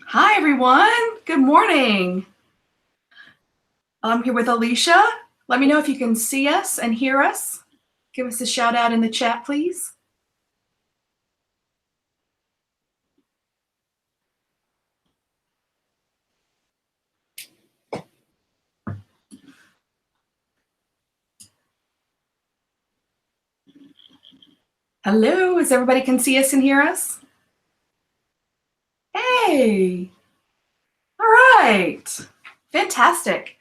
Hi, everyone. Good morning. I'm here with Alicia. Let me know if you can see us and hear us. Give us a shout out in the chat, please. Hello, is everybody can see us and hear us? Hey, all right. Fantastic.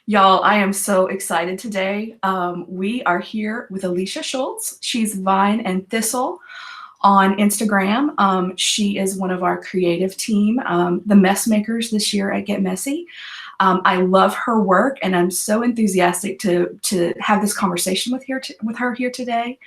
Y'all, I am so excited today. We are here with Alicia Schultz. She's Vine and Thistle on Instagram. She is one of our creative team, the mess makers this year at Get Messy. I love her work, and I'm so enthusiastic to have this conversation with her here today.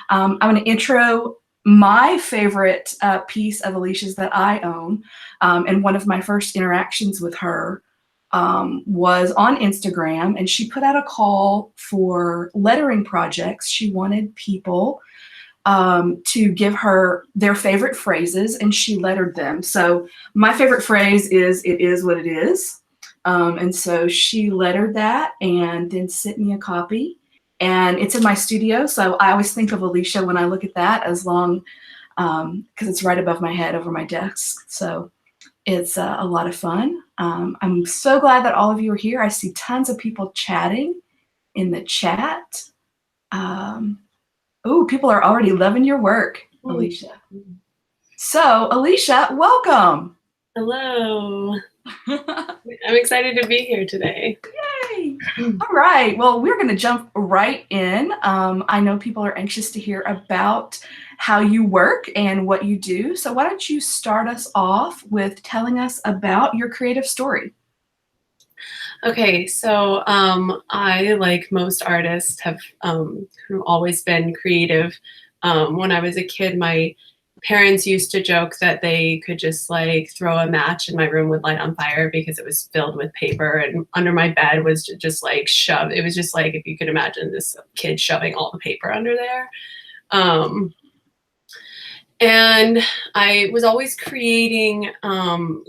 I'm going to intro my favorite piece of Alicia's that I own, and one of my first interactions with her was on Instagram, and she put out a call for lettering projects. She wanted people to give her their favorite phrases, and she lettered them. So my favorite phrase is "It is what it is." And so she lettered that and then sent me a copy. And it's in my studio. So I always think of Alicia when I look at that, as long, because it's right above my head over my desk. So it's a lot of fun. I'm so glad that all of you are here. I see tons of people chatting in the chat. Oh, people are already loving your work, Alicia. So, Alicia, welcome. Hello. I'm excited to be here today. Yay. All right. Well, we're going to jump right in. I know people are anxious to hear about how you work and what you do. So why don't you start us off with telling us about your creative story? Okay, so I, like most artists, have always been creative. When I was a kid, my parents used to joke that they could just like throw a match and my room would light on fire because it was filled with paper, and under my bed was just like shoved. It was just like, if you could imagine this kid shoving all the paper under there. And I was always creating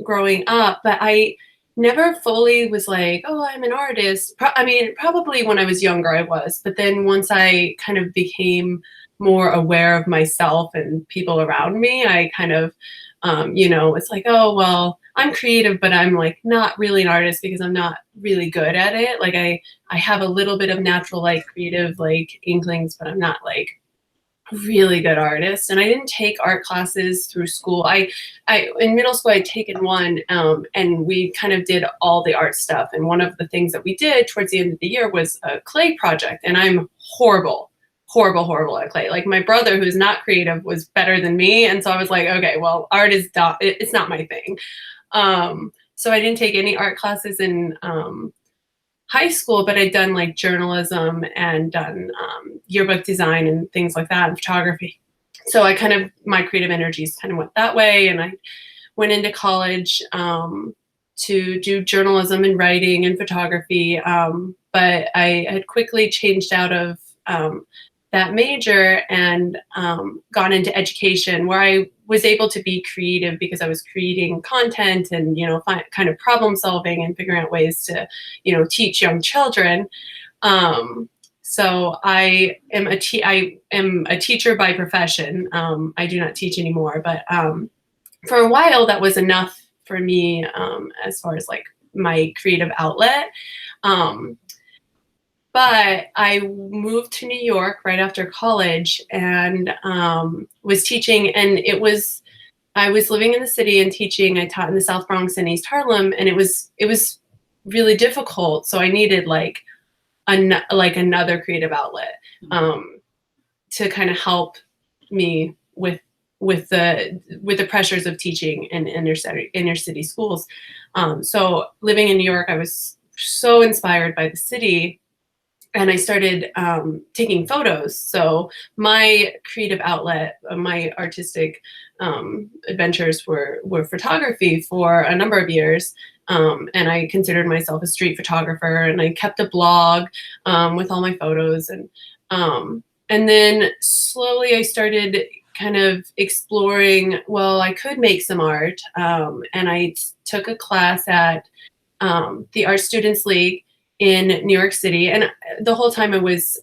growing up, but I never fully was like, oh, I'm an artist. I mean, probably when I was younger I was, but then once I kind of became more aware of myself and people around me, I kind of, it's like, oh, well, I'm creative, but I'm like not really an artist because I'm not really good at it. Like I have a little bit of natural like creative like inklings, but I'm not like really good artist. And I didn't take art classes through school. I in middle school I'd taken one, and we kind of did all the art stuff, and one of the things that we did towards the end of the year was a clay project, and I'm horrible at clay. Like my brother, who's not creative, was better than me, and so I was like, okay, well, art is it's not my thing. So I didn't take any art classes in high school, but I'd done like journalism and done yearbook design and things like that, and photography. So I kind of, my creative energies kind of went that way. And I went into college to do journalism and writing and photography. But I had quickly changed out of that major and gone into education, where I was able to be creative because I was creating content and, kind of problem solving and figuring out ways to, teach young children. So I am a teacher by profession. I do not teach anymore, but for a while that was enough for me as far as like my creative outlet. But I moved to New York right after college and was teaching, and I was living in the city and teaching. I taught in the South Bronx and East Harlem, and it was really difficult. So I needed like another creative outlet to kind of help me with the pressures of teaching in inner city schools. So living in New York, I was so inspired by the city. And I started taking photos. So my creative outlet, my artistic adventures were photography for a number of years. And I considered myself a street photographer, and I kept a blog with all my photos. And then slowly I started kind of exploring, well, I could make some art. And I took a class at the Art Students League in New York City. And the whole time I was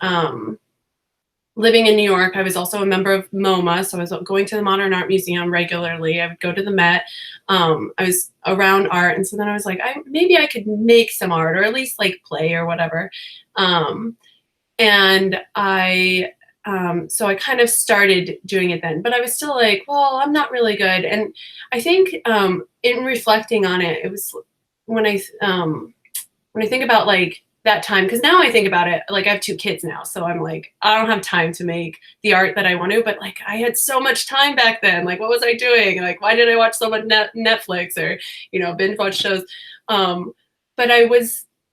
living in New York, I was also a member of MoMA. So I was going to the Modern Art Museum regularly. I would go to the Met. I was around art. And so then I was like, maybe I could make some art, or at least like play or whatever. And so I kind of started doing it then, but I was still like, well, I'm not really good. And I think in reflecting on it, it was when I think about like that time, because now I think about it, like I have 2 kids now, so I'm like, I don't have time to make the art that I want to, but like I had so much time back then. Like, what was I doing? Like, why did I watch so much Netflix or, binge watch shows? But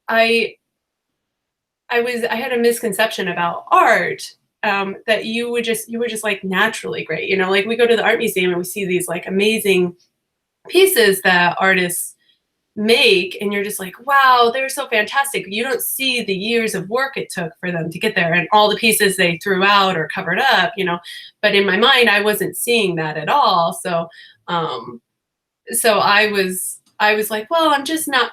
I had a misconception about art, that you were just like naturally great. Like we go to the art museum and we see these like amazing pieces that artists make, and you're just like, wow, they're so fantastic. You don't see the years of work it took for them to get there and all the pieces they threw out or covered up, but in my mind I wasn't seeing that at all. So I was like, well, I'm just not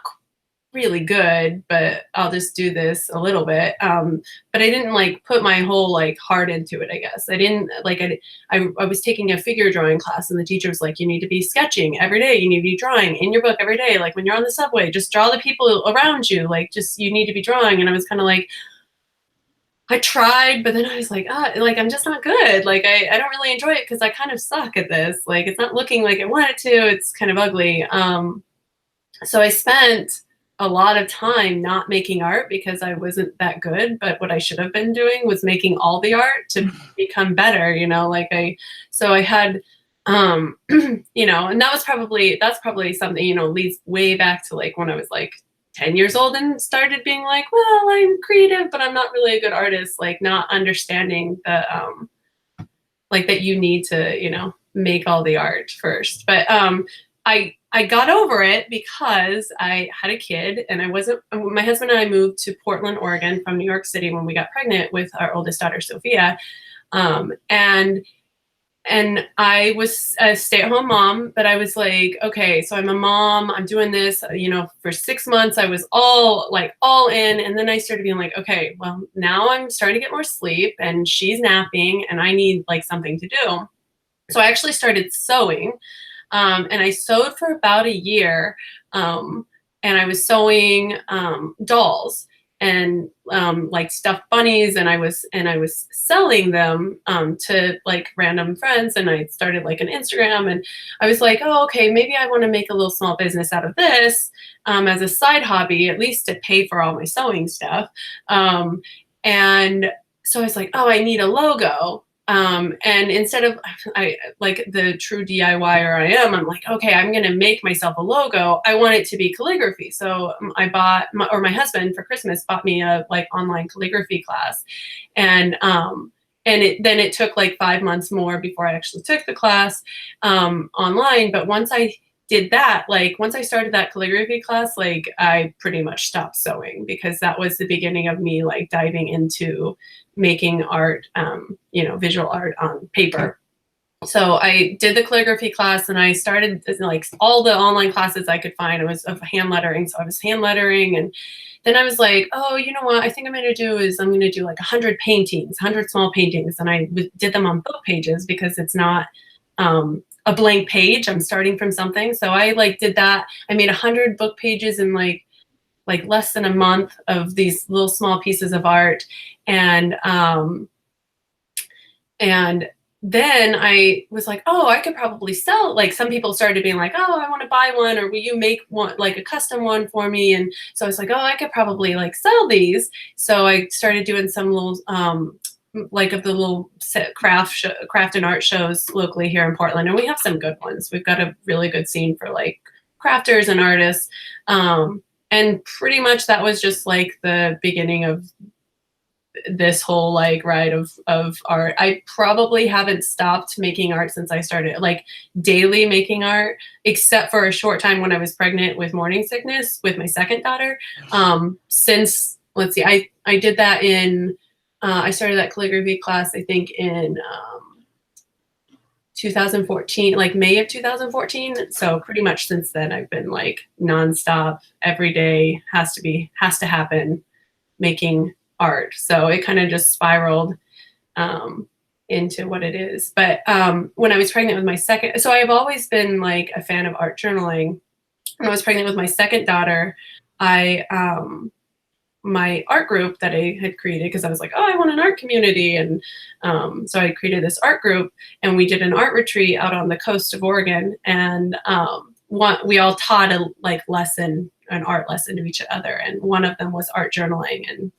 really good, but I'll just do this a little bit. But I didn't like put my whole like heart into it, I guess. I didn't like, I was taking a figure drawing class, and the teacher was like, you need to be sketching every day. You need to be drawing in your book every day. Like when you're on the subway, just draw the people around you. Like, just, you need to be drawing. And I was kind of like, I tried, but then I was like, like, I'm just not good. Like, I don't really enjoy it because I kind of suck at this. Like, it's not looking like I want it to. It's kind of ugly. So I spent a lot of time not making art because I wasn't that good, but what I should have been doing was making all the art to become better, so I had, and that's probably something, leads way back to like when I was like 10 years old and started being like, well, I'm creative, but I'm not really a good artist, like not understanding the, like that you need to, make all the art first. But I got over it because I had a kid, and my husband and I moved to Portland, Oregon from New York City when we got pregnant with our oldest daughter, Sophia. And I was a stay-at-home mom, but I was like, okay, so I'm a mom, I'm doing this, for 6 months, I was all in. And then I started being like, okay, well, now I'm starting to get more sleep and she's napping and I need like something to do. So I actually started sewing. And I sewed for about a year, and I was sewing dolls and like stuffed bunnies, and I was selling them to like random friends, and I started like an Instagram, and I was like, oh, okay, maybe I want to make a little small business out of this as a side hobby, at least to pay for all my sewing stuff. And so I was like, oh, I need a logo. And instead of, I like the true DIYer I am, I'm like, okay, I'm going to make myself a logo. I want it to be calligraphy. So I bought my husband for Christmas bought me a like online calligraphy class. And then it took like 5 months more before I actually took the class, online. But once I did that, like once I started that calligraphy class, like I pretty much stopped sewing, because that was the beginning of me like diving into making art, visual art on paper. So I did the calligraphy class, and I started like all the online classes I could find. It was of hand lettering. So I was hand lettering, and then I was like, oh, you know what I think I'm going to do is I'm going to do like 100 paintings, 100 small paintings. And I did them on book pages because it's not a blank page. I'm starting from something. So I like did that. I made 100 book pages in like less than a month of these little small pieces of art. And then I was like, oh, I could probably sell. Like some people started being like, oh, I want to buy one, or will you make one, like a custom one for me? And so I was like, oh, I could probably like sell these. So I started doing some little, like of the little craft and art shows locally here in Portland. And we have some good ones. We've got a really good scene for like crafters and artists. And pretty much that was just like the beginning of this whole like ride of art. I probably haven't stopped making art since I started like daily making art, except for a short time when I was pregnant with morning sickness with my second daughter. Since, let's see, I did that in, I started that calligraphy class, I think in 2014, like May of 2014. So pretty much since then, I've been like nonstop, every day has to happen, making art. So it kind of just spiraled into what it is. But when I was pregnant with my second, so I've always been like a fan of art journaling. When I was pregnant with my second daughter, I my art group that I had created, because I was like, oh, I want an art community. And so I created this art group, and we did an art retreat out on the coast of Oregon. And we all taught an art lesson to each other. And one of them was art journaling.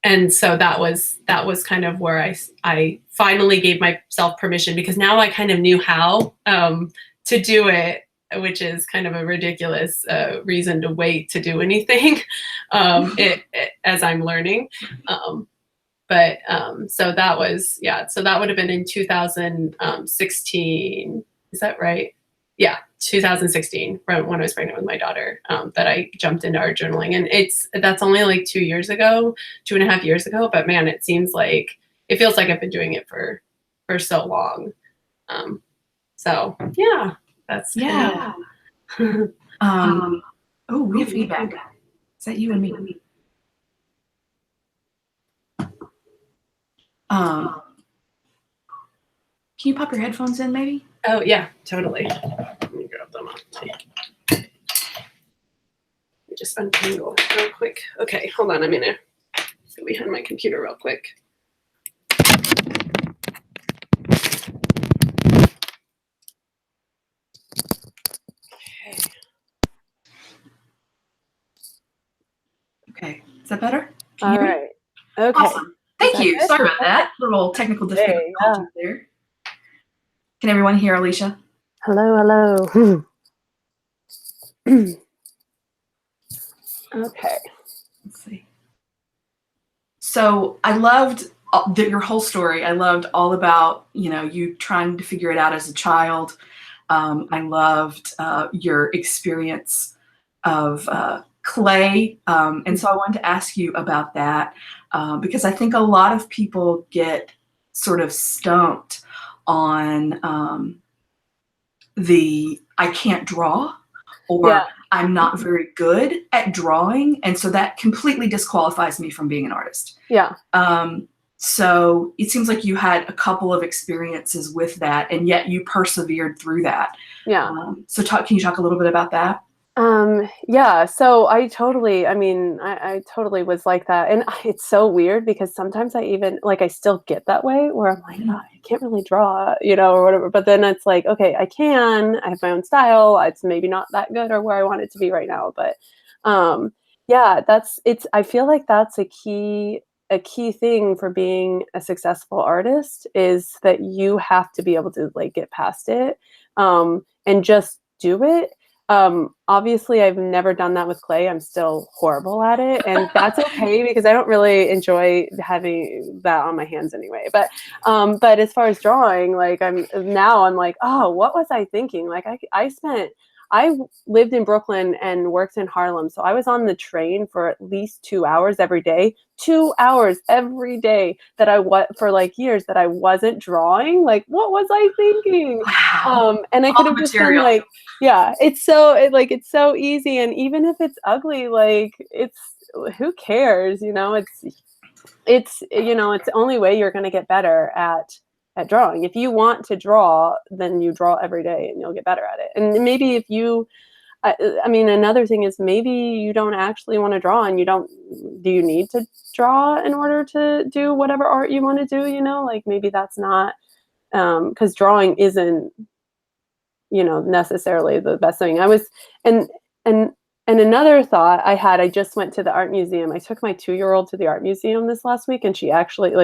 And so that was kind of where I finally gave myself permission, because now I kind of knew how to do it, which is kind of a ridiculous reason to wait to do anything as I'm learning. So that was, so that would have been in 2016. Is that right? Yeah, 2016, when I was pregnant with my daughter, that I jumped into art journaling. And that's only like 2 years ago, 2.5 years ago. But man, it feels like I've been doing it for so long. So yeah, that's yeah. Oh, we have feedback. Is that you and me? Can you pop your headphones in, maybe? Oh yeah, totally. Let me grab them up. Let me just untangle real quick. Okay, hold on. I'm gonna go behind my computer real quick. Okay. Is that better? All right. Okay. Awesome. Thank you. Sorry about that. Little technical difficulty there. Can everyone hear Alicia? Hello, hello. Okay. Let's see. So I loved your whole story. I loved all about, you trying to figure it out as a child. I loved your experience of clay. And so I wanted to ask you about that because I think a lot of people get sort of stumped on I can't draw, or I'm not very good at drawing. And so that completely disqualifies me from being an artist. Yeah. So it seems like you had a couple of experiences with that, and yet you persevered through that. Yeah. So can you talk a little bit about that? Yeah. So I totally was like that. And it's so weird because sometimes I still get that way where I'm like, oh, I can't really draw, or whatever. But then it's like, okay, I have my own style. It's maybe not that good or where I want it to be right now. But, I feel like that's a key thing for being a successful artist, is that you have to be able to like get past it, and just do it. Obviously I've never done that with clay. I'm still horrible at it, and that's okay because I don't really enjoy having that on my hands anyway. But as far as drawing, like I'm like, oh, what was I thinking? Like I lived in Brooklyn and worked in Harlem. So I was on the train for at least 2 hours every day, 2 hours every day for like years that I wasn't drawing. Like, what was I thinking? Wow. And I could have just been like, yeah, it's so easy. And even if it's ugly, like who cares? It's the only way you're going to get better at drawing. If you want to draw, then you draw every day and you'll get better at it. And maybe if you, another thing is maybe you don't actually want to draw, and do you need to draw in order to do whatever art you want to do? Like maybe that's not, because drawing isn't, necessarily the best thing. And another thought I had, I just went to the art museum. I took my 2-year-old to the art museum this last week, and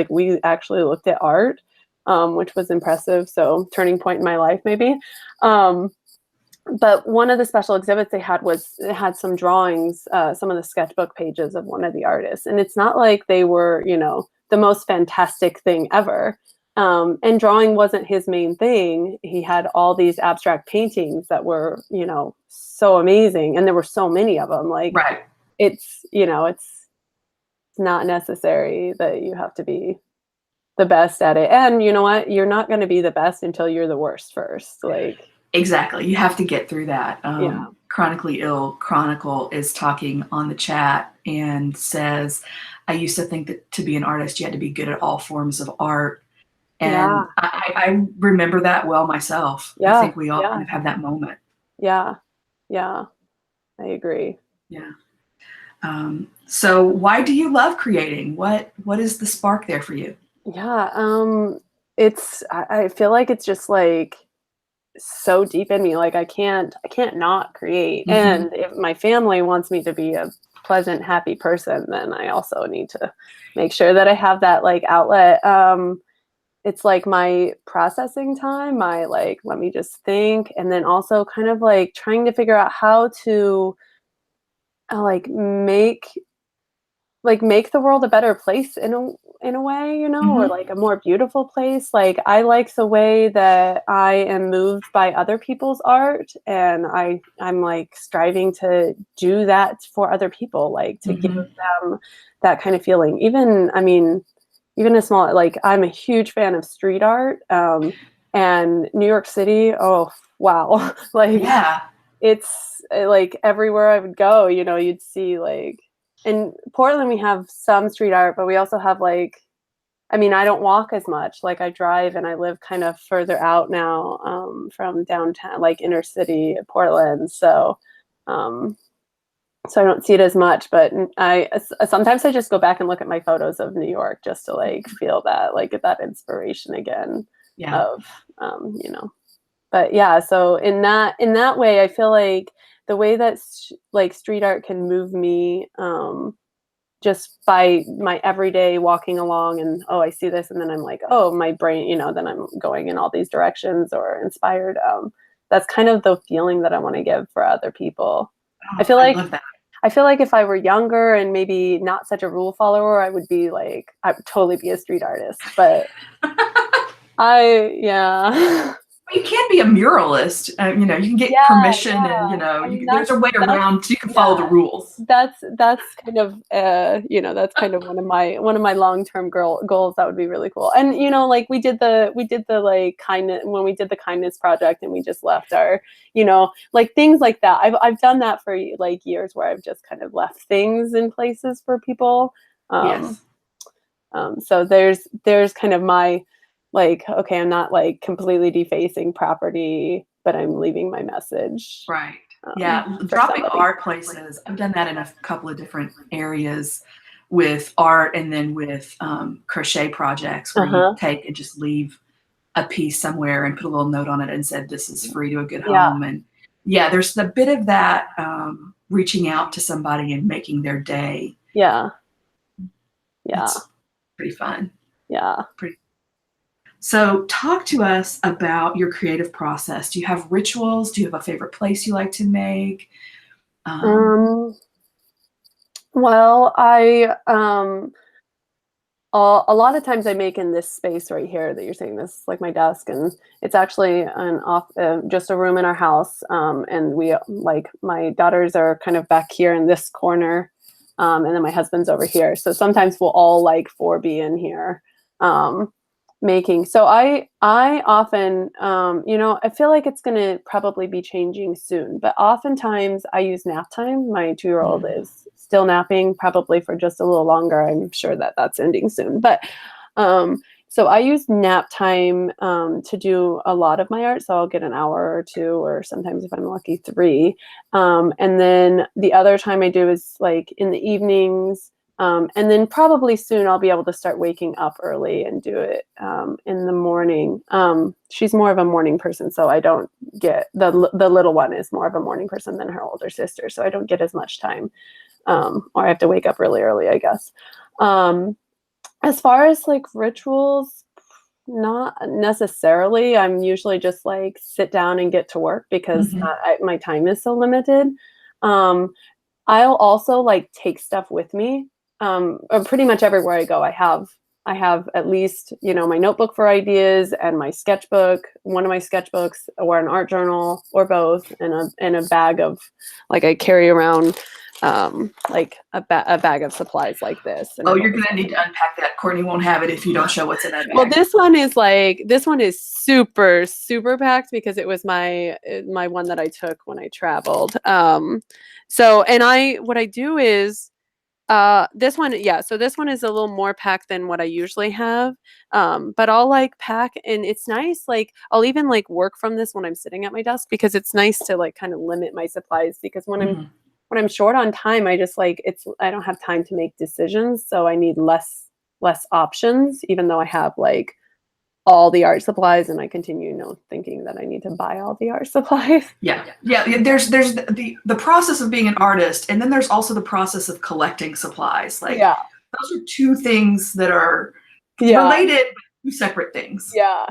we actually looked at art, which was impressive. So turning point in my life, maybe. But one of the special exhibits they had some drawings, some of the sketchbook pages of one of the artists. And it's not like they were, the most fantastic thing ever. And drawing wasn't his main thing. He had all these abstract paintings that were, so amazing. And there were so many of them. Like, right. It's not necessary that you have to be the best at it. And you know what? You're not going to be the best until you're the worst first. Like, Exactly. You have to get through that. Yeah. Chronically Ill Chronicle is talking on the chat and says, I used to think that to be an artist, you had to be good at all forms of art. Yeah. And I remember that well myself. I Yeah. think we all Yeah. kind of have that moment. Yeah. Yeah. I agree. Yeah. So why do you love creating? What is the spark there for you? Yeah. I feel like it's just like so deep in me. Like I can't not create. And if my family wants me to be a pleasant, happy person, then I also need to make sure that I have that like outlet. It's like my processing time, my like, let me just think. And then also kind of like trying to figure out how to like make the world a better place in a way, you know, or like a more beautiful place. Like I like the way that I am moved by other people's art, and I'm like striving to do that for other people, like to give them that kind of feeling. Even, I mean, even a small, like I'm a huge fan of street art, and New York City. Oh wow, like Yeah. it's like everywhere I would go, you know, you'd see like, in Portland we have some street art, but we also have like, I mean, I don't walk as much. Like I drive, and I live kind of further out now, from downtown, like inner city Portland. So I don't see it as much, but sometimes I just go back and look at my photos of New York just to like feel that, like get that inspiration again of, you know. But yeah, so in that way, I feel like the way that like street art can move me, just by my everyday walking along, and oh, I see this, and then I'm like, oh, my brain, you know, then I'm going in all these directions or inspired. That's kind of the feeling that I want to give for other people. Oh, I feel I like love that. I feel like if I were younger and maybe not such a rule follower, I would totally be a street artist. But yeah. You can be a muralist. You know, you can get permission, and you know, I mean, there's a way around. You can follow the rules. That's kind of you know, that's kind of one of my long-term goals. That would be really cool. And you know, like we did the like kindness, when we did the kindness project, and we just left our, you know, like things like that. I've done that for like years, where I've just kind of left things in places for people. Yes. So there's kind of my, like, okay, I'm not like completely defacing property, but I'm leaving my message. Right. Yeah. Dropping somebody. art places. I've done that in a couple of different areas with art, and then with crochet projects where you take and just leave a piece somewhere and put a little note on it and said, this is free to a good home. And yeah, there's a bit of that, reaching out to somebody and making their day. Yeah. It's pretty fun. Yeah. So talk to us about your creative process. Do you have rituals? Do you have a favorite place you like to make? Well, a lot of times I make in this space right here that you're seeing, this like my desk, and it's actually just a room in our house. And we, like, my daughters are kind of back here in this corner, and then my husband's over here. So sometimes we'll all like four be in here, making. So I often, you know, I feel like it's going to probably be changing soon, but oftentimes I use nap time. My 2-year-old is still napping, probably for just a little longer. I'm sure that that's ending soon, but so I use nap time to do a lot of my art. So I'll get an hour or two, or sometimes if I'm lucky, 3. And then the other time I do is like in the evenings. And then probably soon I'll be able to start waking up early and do it in the morning. She's more of a morning person, so I don't get, the little one is more of a morning person than her older sister, so I don't get as much time, or I have to wake up really early, I guess. As far as like rituals, not necessarily. I'm usually just like sit down and get to work, because my time is so limited. I'll also like take stuff with me. Pretty much everywhere I go, I have at least, you know, my notebook for ideas, and my sketchbook, one of my sketchbooks, or an art journal, or both, and a bag of, like, I carry around like a bag of supplies like this. And Oh, I'm you're always gonna need to unpack that. Courtney won't have it if you don't show what's in that bag. well, this one is super, super packed because it was my one that I took when I traveled. So, and what I do is, this one, yeah, so this one is a little more packed than what I usually have. But I'll like pack, and it's nice, like I'll even like work from this when I'm sitting at my desk because it's nice to like kind of limit my supplies because Mhm. when I'm short on time, I just like I don't have time to make decisions, so I need less options, even though I have like all the art supplies, and I continue, thinking that I need to buy all the art supplies. Yeah. There's the process of being an artist, and then there's also the process of collecting supplies. Like Yeah, those are two things that are yeah, related, but two separate things. yeah.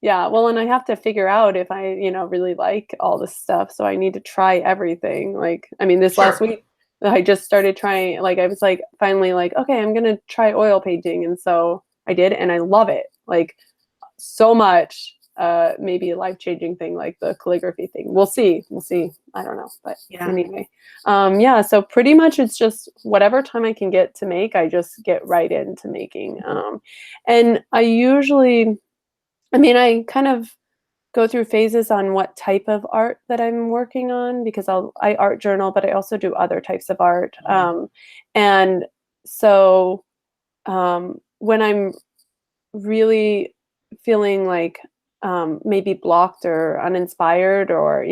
Well, and I have to figure out if I, really like all this stuff. So I need to try everything. Like, I mean, this last Sure. week, I just started trying. Like, I was like, finally, like, okay, I'm gonna try oil painting, and so I did, and I love it. Like, so much. Maybe a life-changing thing like the calligraphy thing. We'll see. I don't know, but Yeah. anyway, yeah, so pretty much it's just whatever time I can get to make, I just get right into making. And I kind of go through phases on what type of art that I'm working on because I art journal, but I also do other types of art. And so when I'm really feeling like maybe blocked or uninspired, or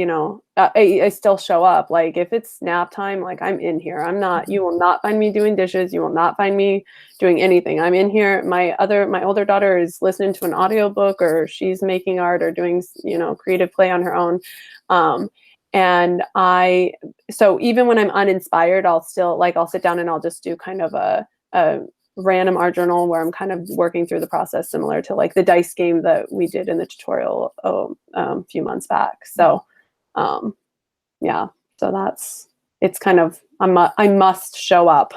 I still show up. Like if it's nap time, like I'm in here. I'm not. You will not find me doing dishes. You will not find me doing anything. I'm in here. My older daughter is listening to an audiobook, or she's making art or doing creative play on her own. And so even when I'm uninspired, I'll sit down and I'll just do kind of a random art journal where I'm kind of working through the process, similar to like the dice game that we did in the tutorial a few months back. So yeah, so it's kind of I must show up.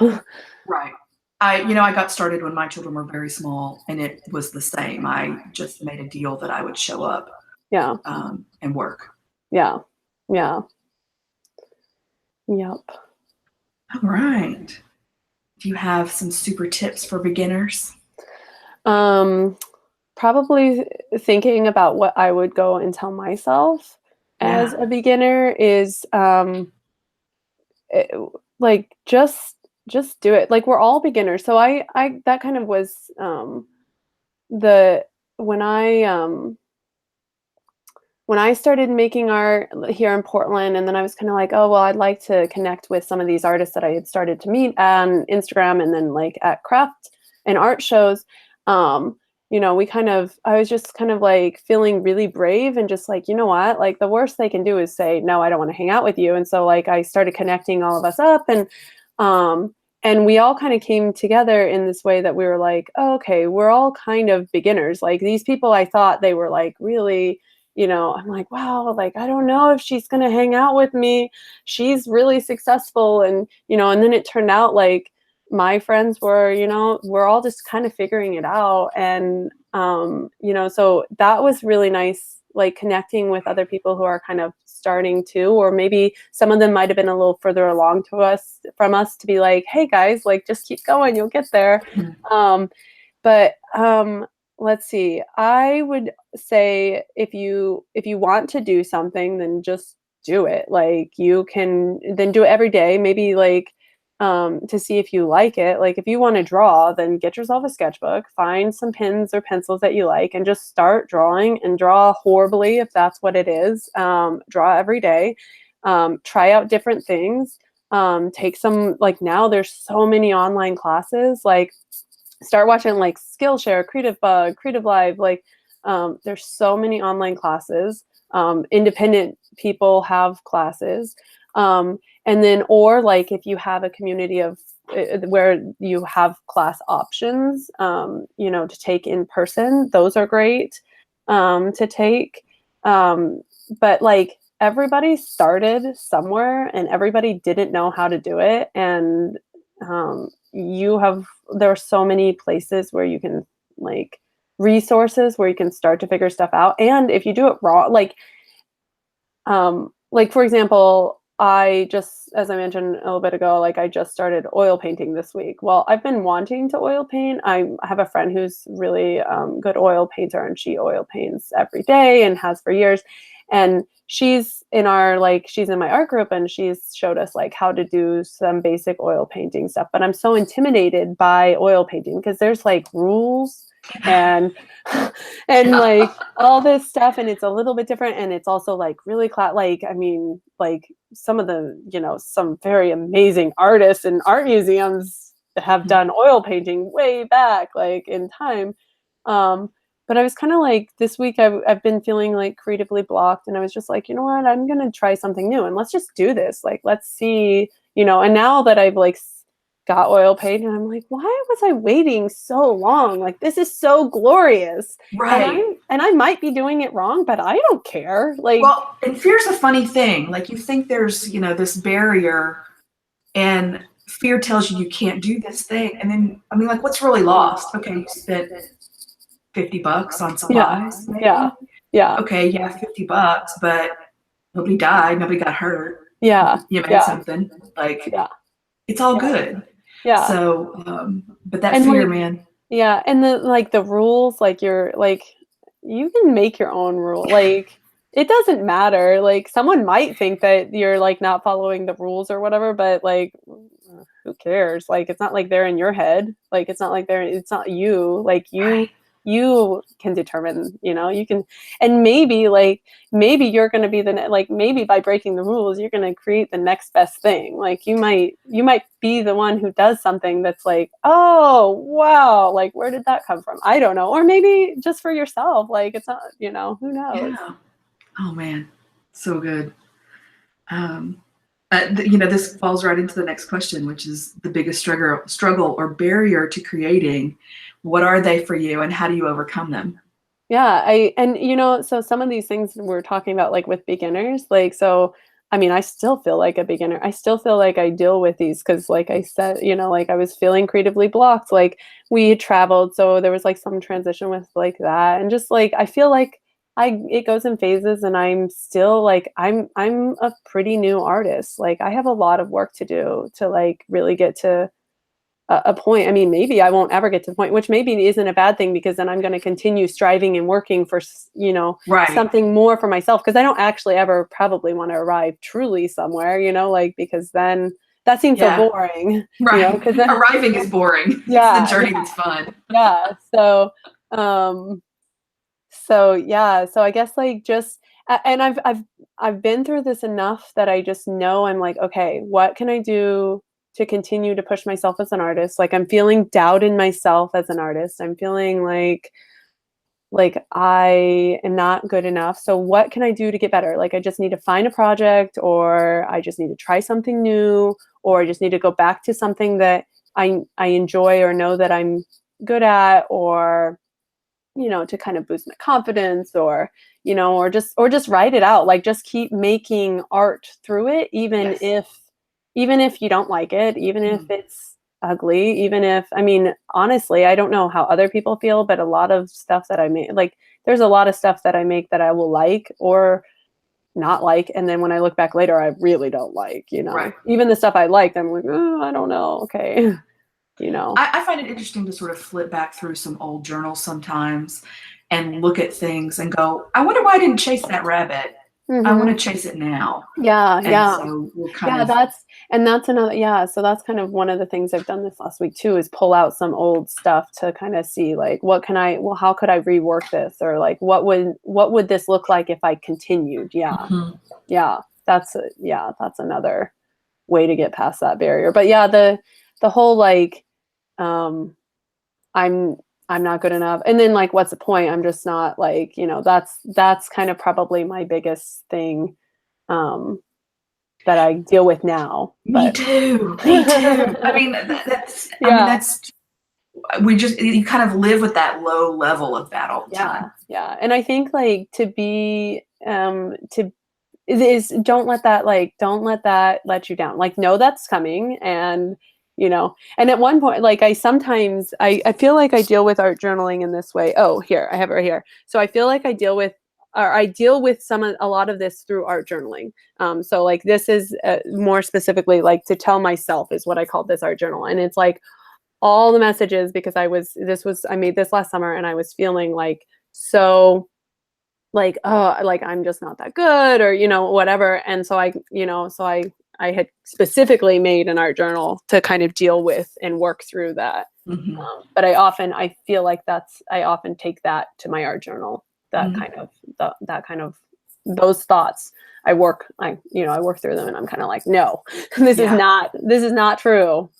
Right. I got started when my children were very small, and it was the same. I just made a deal that I would show up Yeah, and work. yeah, yeah, yep. All right. Do you have some super tips for beginners? Probably thinking about what I would go and tell myself as Yeah. a beginner is like just do it. Like we're all beginners. So I that kind of was the when I started making art here in Portland, and then I was kind of like, oh, well, I'd like to connect with some of these artists that I had started to meet on Instagram and then like at craft and art shows. I was just kind of like feeling really brave and just like, you know what, like the worst they can do is say, no, I don't want to hang out with you. And so like I started connecting all of us up, and we all kind of came together in this way that we were like, oh, okay, we're all kind of beginners. Like these people, I thought they were like really, I'm like, wow, like, I don't know if she's going to hang out with me. She's really successful. And then it turned out like my friends were, we're all just kind of figuring it out. And, so that was really nice, like connecting with other people who are kind of starting to, or maybe some of them might've been a little further along from us to be like, hey guys, like just keep going, you'll get there. But let's see. I would say if you want to do something, then just do it. Like you can then do it every day. Maybe like to see if you like it. Like if you want to draw, then get yourself a sketchbook, find some pens or pencils that you like, and just start drawing and draw horribly if that's what it is. Draw every day. Try out different things. Take some, like now there's so many online classes, like start watching like Skillshare, Creative Bug, Creative Live. Like there's so many online classes. Independent people have classes. And then, or like if you have a community of where you have class options, to take in person, those are great to take. But like everybody started somewhere and everybody didn't know how to do it. And there are so many places where you can like resources where you can start to figure stuff out. And if you do it wrong, like for example, I just, as I mentioned a little bit ago, like I just started oil painting this week. Well, I've been wanting to oil paint. I have a friend who's really good oil painter, and she oil paints every day and has for years. And she's in she's in my art group, and she's showed us like how to do some basic oil painting stuff. But I'm so intimidated by oil painting because there's like rules and like all this stuff, and it's a little bit different, and it's also like really like I mean, like some of the, you know, some very amazing artists and art museums have done oil painting way back like in time. But I was kind of like, this week I've been feeling like creatively blocked, and I was just like, you know what, I'm gonna try something new, and let's just do this, like let's see, you know. And now that I've like got oil paint, and I'm like, why was I waiting so long? Like, this is so glorious. Right. And I might be doing it wrong, but I don't care. Like, well, and fear's a funny thing. Like, you think there's, you know, this barrier, and fear tells you can't do this thing. And then, I mean, like, what's really lost? Okay, you spent $50 on supplies. Yeah. Okay, yeah, $50, but nobody died, nobody got hurt. Yeah. You made something. Like, it's all good. Yeah. So, but that and fear, like, man. Yeah. And the rules, like you're like, you can make your own rule. Like, it doesn't matter. Like, someone might think that you're like not following the rules or whatever, but like, who cares? Like, it's not like they're in your head. Like, it's not like it's not you. Like, you can determine, you know, you can, and maybe you're going to be like, maybe by breaking the rules, you're going to create the next best thing. Like, you might be the one who does something that's like, oh, wow, like, where did that come from? I don't know. Or maybe just for yourself. Like, it's not, you know, who knows? Yeah. Oh man, so good. You know, this falls right into the next question, which is the biggest struggle or barrier to creating. What are they for you, and how do you overcome them? Yeah, and you know, so some of these things we're talking about, like with beginners, like, so, I mean, I still feel like a beginner. I still feel like I deal with these because, like I said, you know, like I was feeling creatively blocked. Like, we traveled, so there was like some transition with like that, and just like I feel like it goes in phases, and I'm still like I'm a pretty new artist. Like, I have a lot of work to do to like really get to a point. I mean, maybe I won't ever get to the point, which maybe isn't a bad thing, because then I'm going to continue striving and working for, you know, something more for myself. Because I don't actually ever probably want to arrive truly somewhere, you know, like, because then that seems so boring. Right. You know, because arriving is boring. Yeah. It's the journey that's fun. Yeah. So, so I guess like just, and I've been through this enough that I just know I'm like, okay, what can I do to continue to push myself as an artist? Like, I'm feeling doubt in myself as an artist. I'm feeling like I am not good enough. So what can I do to get better? Like, I just need to find a project, or I just need to try something new, or I just need to go back to something that I enjoy or know that I'm good at, or, you know, to kind of boost my confidence, or, you know, or just write it out. Like, just keep making art through it, even if you don't like it, even if it's ugly, even if, I mean, honestly, I don't know how other people feel, but a lot of stuff that I make, like, there's a lot of stuff that I make that I will like or not like, and then when I look back later, I really don't like, you know. Even the stuff I liked, I'm like, oh, I don't know, okay. You know, I find it interesting to sort of flip back through some old journals sometimes and look at things and go, I wonder why I didn't chase that rabbit. I want to chase it now. So we'll that's another, so that's kind of one of the things I've done this last week too, is pull out some old stuff to kind of see, like, how could I rework this, or like, what would this look like if I continued? That's another way to get past that barrier. But the whole like, I'm not good enough, and then like, what's the point? I'm just not, like, you know, that's kind of probably my biggest thing that I deal with now. Me too. I mean, that's you kind of live with that low level of that all the time. And I think like don't let that let you down. Like, know that's coming, and, you know, and at one point, like, I feel like I deal with art journaling in this way. Oh, here, I have it right here. So I feel like I deal with I deal with a lot of this through art journaling. So like this is more specifically like to tell myself is what I call this art journal. And it's like all the messages, because I made this last summer and I was feeling like so like, oh, like I'm just not that good, or, whatever. And so I had specifically made an art journal to kind of deal with and work through that. Mm-hmm. But I feel like I often take that to my art journal, that kind of those thoughts. I work through them and I'm kind of like, no, this is not true.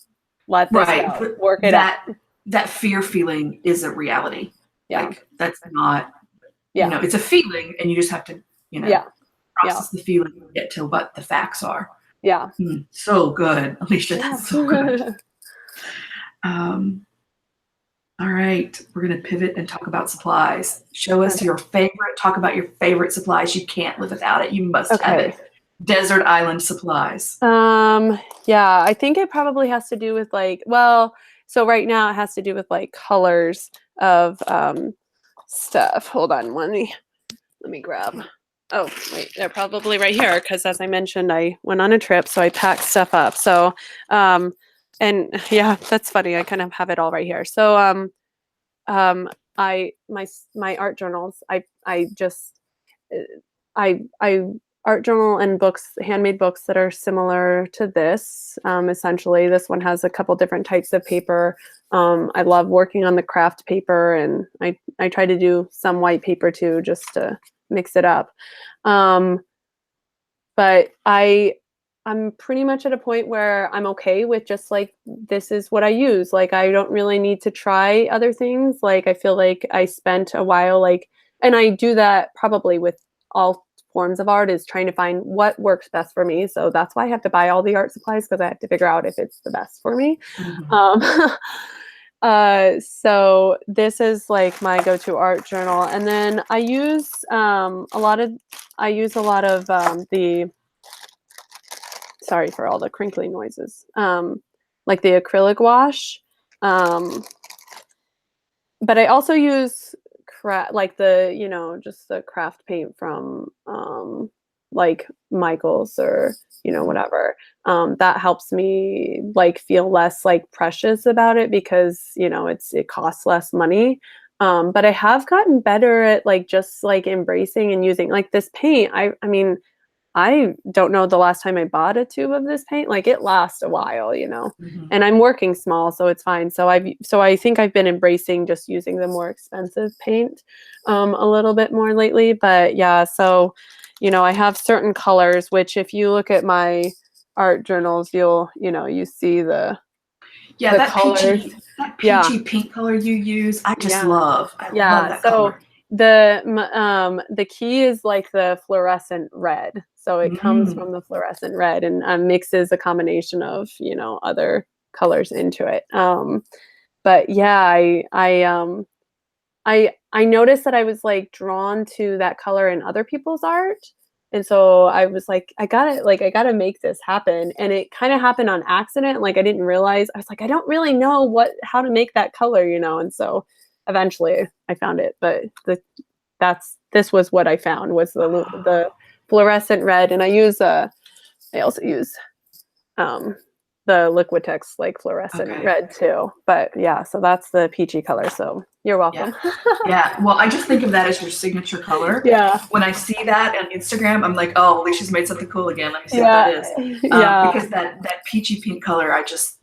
Let this go. Work it out. That fear feeling isn't reality. Yeah. Like that's not, yeah. It's a feeling and you just have to, process the feeling and get to what the facts are. Yeah. So good, Alicia. That's so good. All right, we're going to pivot and talk about supplies. Show us talk about your favorite supplies. You can't live without it. You must have it. Desert island supplies. Yeah, I think it probably has to do with so right now it has to do with like colors of stuff. Hold on, let me grab. Oh, wait, they're probably right here because as I mentioned, I went on a trip, so I packed stuff up. So, and yeah, that's funny. I kind of have it all right here. So, my art journals, I art journal and books, handmade books that are similar to this. Essentially, this one has a couple different types of paper. I love working on the craft paper, and I try to do some white paper too, just to mix it up. But I'm pretty much at a point where I'm okay with just like, this is what I use. Like, I don't really need to try other things. Like, I feel like I spent a while and I do that probably with all forms of art, is trying to find what works best for me. So that's why I have to buy all the art supplies, because I have to figure out if it's the best for me. So this is like my go-to art journal. And then I use a lot of the, sorry for all the crinkly noises, like the acrylic wash. But I also use like the, just the craft paint from like Michael's or, whatever. That helps me like feel less like precious about it, because, it costs less money. But I have gotten better at like just like embracing and using like this paint. I mean, I don't know the last time I bought a tube of this paint. Like, it lasts a while, and I'm working small, so it's fine. So I think I've been embracing just using the more expensive paint a little bit more lately. But yeah, so, I have certain colors, which if you look at my art journals, you see the colors. That peachy pink color you use, I just love. I love that color. The key is like the fluorescent red. So it comes from the fluorescent red and mixes a combination of, other colors into it. But yeah, I noticed that I was like drawn to that color in other people's art. And so I was like, I gotta make this happen. And it kind of happened on accident. Like, I didn't realize, I was like, I don't really know how to make that color, and so eventually I found it. But this was what I found, was the fluorescent red. And I also use the Liquitex like fluorescent red too. But yeah, so that's the peachy color. So you're welcome. Yeah. Well, I just think of that as your signature color. Yeah. When I see that on Instagram, I'm like, oh, Alicia's made something cool again. Let me see what that is. Because that peachy pink color,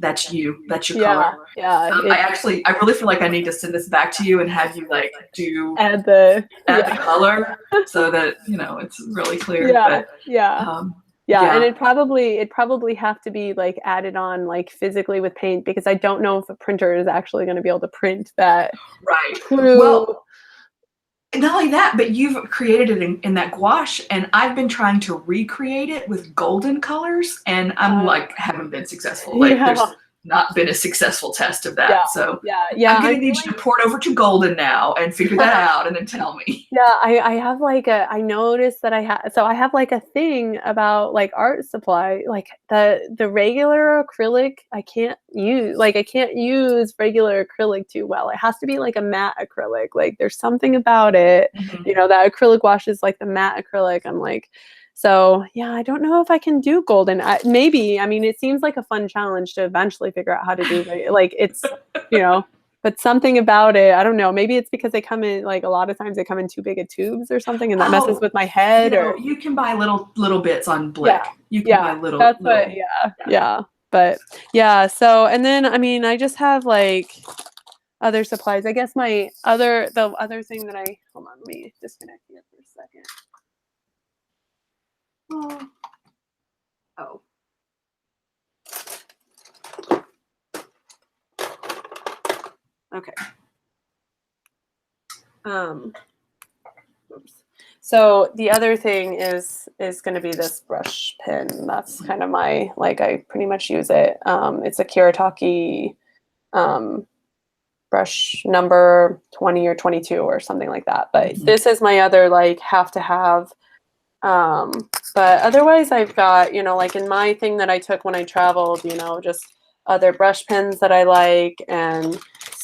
that's you. That's your color. Yeah. I really feel like I need to send this back to you and have you like add the color so that, it's really clear. And it'd probably have to be like added on like physically with paint, because I don't know if a printer is actually going to be able to print that. Right. True. Well, not only that, but you've created it in that gouache, and I've been trying to recreate it with golden colors, and I'm like, haven't been successful. Like, not been a successful test of that. Yeah. So Yeah. I'm going to need you to port over to Golden now and figure that out and then tell me. Yeah, I have like I noticed that I have like a thing about like art supply, like the regular acrylic I can't use regular acrylic too well. It has to be like a matte acrylic. Like there's something about it, that acrylic wash is like the matte acrylic. I'm like, so yeah, I don't know if I can do golden. Maybe, I mean, it seems like a fun challenge to eventually figure out how to do like it's, but something about it, I don't know. Maybe it's because they come in, like a lot of times they come in too big of tubes or something, and that messes with my head. Or you can buy little bits on Blick. You can buy little. That's what. Yeah. But yeah. So and then I mean I just have like other supplies. I guess the other thing that I hold on. Let me disconnect here for a second. Oh. Okay. Oops. So the other thing is going to be this brush pen. That's kind of my, like, I pretty much use it. It's a Kiritaki brush number 20 or 22 or something like that. But this is my other like have to have. But otherwise I've got, like in my thing that I took when I traveled, just other brush pens that I like, and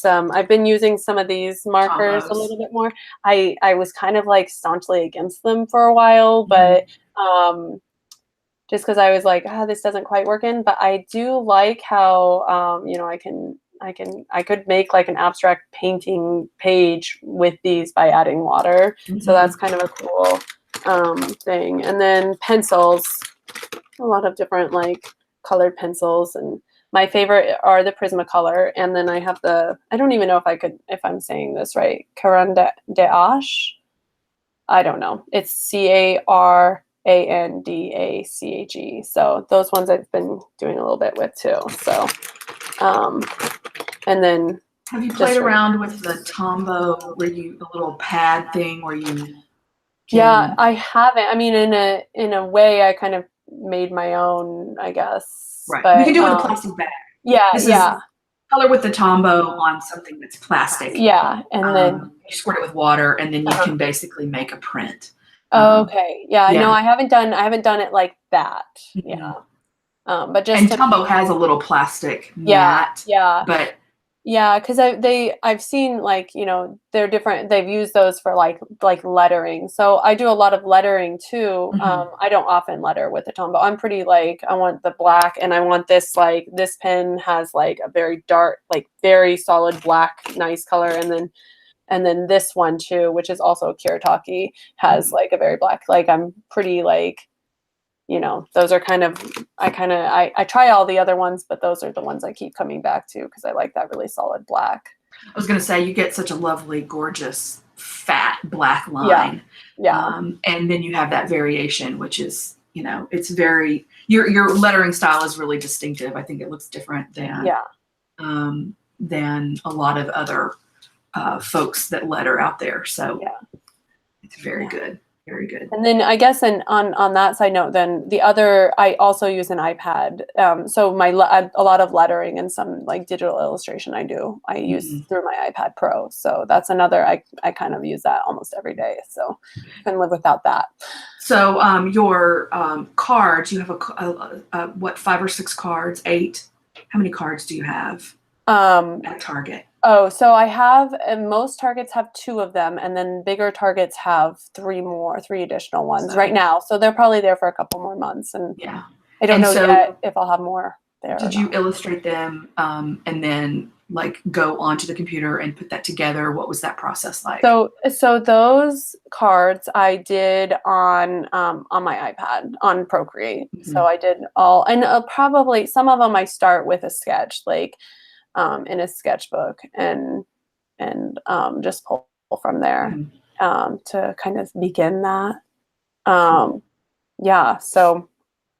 I've been using some of these markers a little bit more. I was kind of like staunchly against them for a while, but just because I was like, this doesn't quite work in, but I do like how, I could make like an abstract painting page with these by adding water. So that's kind of a cool thing. And then pencils, a lot of different like colored pencils, and my favorite are the Prismacolor. And then I have I don't even know if I'm saying this right, Caran d'Ache. I don't know. It's CARANDACHE. So those ones I've been doing a little bit with too. So, and then have you played around with the Tombow, a little pad thing where you? Yeah, I haven't. I mean, in a way, I kind of made my own, I guess. Right. But you can do it with a plastic bag. Yeah, this is color with the Tombow on something that's plastic. Yeah, and then you squirt it with water, and then you can basically make a print. Okay. Yeah. No, I haven't done it like that. Yeah. But just Tombow has a little plastic mat. Yeah. But yeah, because I've seen like they're different. They've used those for like lettering. So I do a lot of lettering too. I don't often letter with the Tombow. I'm pretty like I want the black, and I want this this pen has like a very dark, like very solid black, nice color, and then this one too, which is also Kiritaki, has like a very black. Like I'm pretty like. Those are I try all the other ones, but those are the ones I keep coming back to because I like that really solid black. I was going to say, you get such a lovely, gorgeous, fat black line. Yeah. And then you have that variation, which is, it's very, your lettering style is really distinctive. I think it looks different than a lot of other folks that letter out there. So it's very good. Very good. And then I guess on that side note, then the other, I also use an iPad. So a lot of lettering and some like digital illustration I use through my iPad Pro. So that's another, I kind of use that almost every day. So I couldn't live without that. So your cards, you have what, 5 or 6 cards, 8? How many cards do you have at Target? Oh, so I have, most Targets have 2 of them, and then bigger Targets have 3 additional ones right now. So they're probably there for a couple more months, and I don't know yet if I'll have more there. Did you illustrate them and then like go onto the computer and put that together? What was that process like? So those cards I did on my iPad on Procreate. So I did all, and probably some of them I start with a sketch, like in a sketchbook, and just pull from there to kind of begin that. So,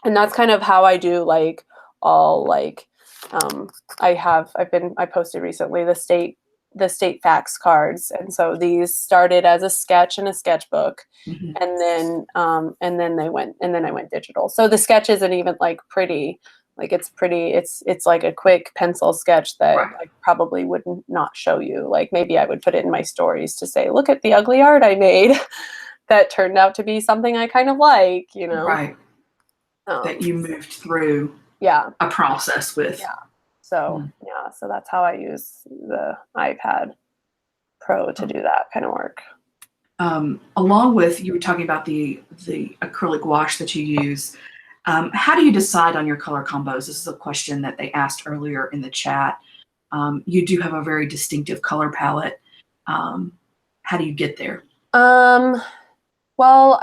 and that's kind of how I do like all like I posted recently the state facts cards, and so these started as a sketch in a sketchbook, and then I went digital. So the sketch isn't even like pretty, Like it's pretty, it's like a quick pencil sketch that Right. I probably would not show you. Like maybe I would put it in my stories to say, look at the ugly art I made that turned out to be something I kind of like, you know? Right. That you moved through Yeah. a process with. Yeah. So yeah, so that's how I use the iPad Pro to do that kind of work. Along with, you were talking about the acrylic wash that you use. How do you decide on your color combos? This is a question that they asked earlier in the chat. You do have a very distinctive color palette. How do you get there? Well,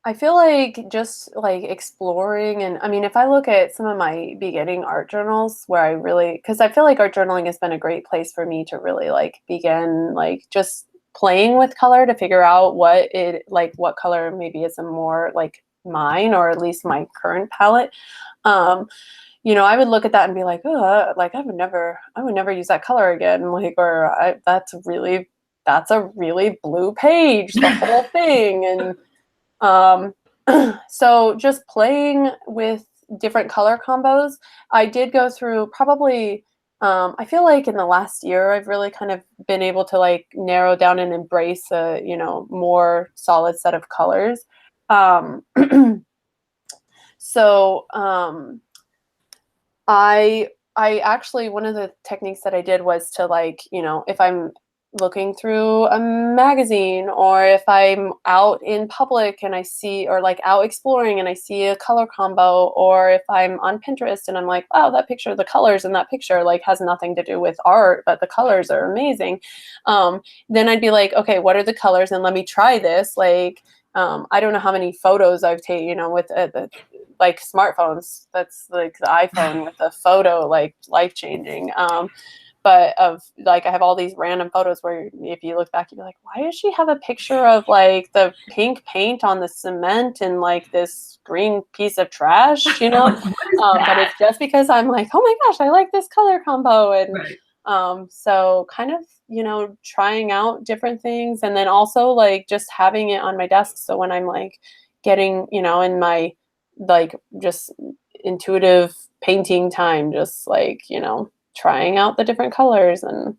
I feel like just like exploring, and I mean, if I look at some of my beginning art journals where I really, because I feel like art journaling has been a great place for me to really like begin like just playing with color to figure out what color maybe is a more like mine, or at least my current palette. You know, I would look at that and be like, oh, like I would never use that color again. Like, that's a really blue page, the whole thing. And so just playing with different color combos. I did go through probably, I feel like in the last year, I've really kind of been able to like narrow down and embrace a, you know, more solid set of colors. Um, so, I actually, one of the techniques that I did was to like, you know, if I'm looking through a magazine, or if I'm out in public and I see, or like out exploring and I see a color combo, or if I'm on Pinterest and I'm like, wow, that picture, the colors in that picture like has nothing to do with art, but the colors are amazing. Then I'd be like, okay, what are the colors? And let me try this. Like, I don't know how many photos I've taken, you know, with the like smartphones. That's like the iPhone with the photo, like life-changing. But of like, I have all these random photos where if you look back, you're like, why does she have a picture of like the pink paint on the cement and like this green piece of trash, you know? But it's just because I'm like, oh my gosh, I like this color combo. And Right. so kind of, you know, trying out different things, and then also like just having it on my desk. So when I'm like getting, you know, in my like just intuitive painting time, just like, you know, trying out the different colors, and